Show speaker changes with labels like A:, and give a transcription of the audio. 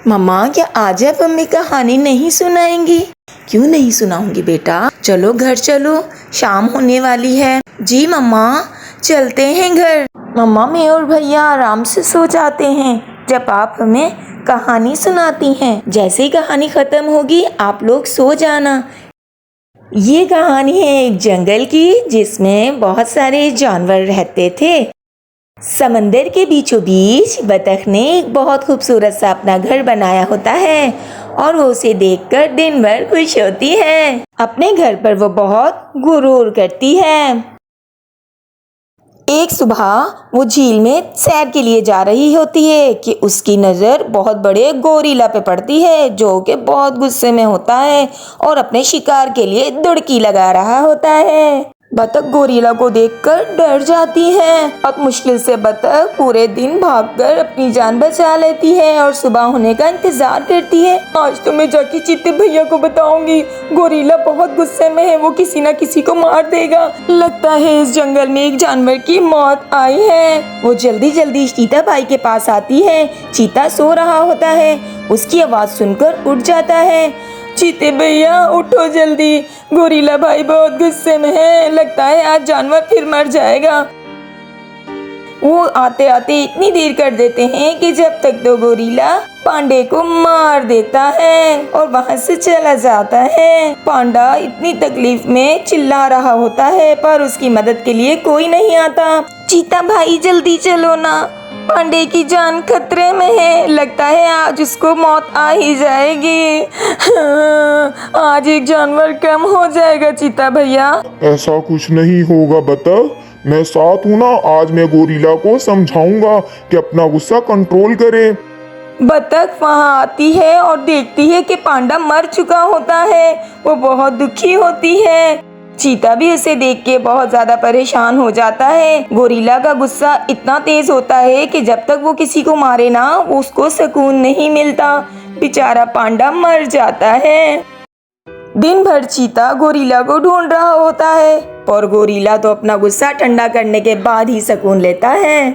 A: मम्मा, क्या आज आप हमें कहानी नहीं सुनाएंगी? क्यों नहीं सुनाऊंगी बेटा, चलो घर चलो, शाम होने वाली है। जी मम्मा, चलते हैं घर। मम्मा, मैं और भैया आराम से सो जाते हैं जब आप हमें कहानी सुनाती हैं। जैसे ही कहानी खत्म होगी आप लोग सो जाना। ये कहानी है एक जंगल की जिसमें बहुत सारे जानवर रहते थे। समंदर के बीचों बीच बतख ने एक बहुत खूबसूरत सा अपना घर बनाया होता है और वो उसे देखकर दिन भर खुश होती है। अपने घर पर वो बहुत गुरूर करती है। एक सुबह वो झील में सैर के लिए जा रही होती है कि उसकी नज़र बहुत बड़े गोरिल्ला पे पड़ती है जो कि बहुत गुस्से में होता है और अपने शिकार के लिए दुड़की लगा रहा होता है। बतख गोरिल्ला को देखकर डर जाती है। बहुत मुश्किल से बतख पूरे दिन भागकर अपनी जान बचा लेती है और सुबह होने का इंतजार करती है। आज तो मैं जाके चीते भैया को बताऊंगी, गोरिल्ला बहुत गुस्से में है, वो किसी ना किसी को मार देगा। लगता है इस जंगल में एक जानवर की मौत आई है। वो जल्दी जल्दी चीता भाई के पास आती है। चीता सो रहा होता है, उसकी आवाज़ सुनकर उठ जाता है। चीते भैया उठो जल्दी, गोरिल्ला भाई बहुत गुस्से में है, लगता है आज जानवर फिर मर जाएगा। वो आते आते इतनी देर कर देते हैं कि जब तक तो गोरिल्ला पांडे को मार देता है और वहां से चला जाता है। पांडा इतनी तकलीफ में चिल्ला रहा होता है पर उसकी मदद के लिए कोई नहीं आता। चीता भाई जल्दी चलो ना, पांडे की जान खतरे में है, लगता है आज उसको मौत आ ही जाएगी। आज एक जानवर कम हो जाएगा चीता भैया।
B: ऐसा कुछ नहीं होगा बतख, मैं साथ हूँ ना। आज मैं गोरिल्ला को समझाऊंगा कि अपना गुस्सा कंट्रोल करे।
A: बतख वहां आती है और देखती है कि पांडा मर चुका होता है। वो बहुत दुखी होती है। चीता भी उसे देख के बहुत ज्यादा परेशान हो जाता है। गोरिल्ला का गुस्सा इतना तेज होता है कि जब तक वो किसी को मारे ना उसको सुकून नहीं मिलता। बेचारा पांडा मर जाता है। दिन भर चीता गोरिल्ला को ढूंढ रहा होता है और गोरिल्ला तो अपना गुस्सा ठंडा करने के बाद ही सुकून लेता है।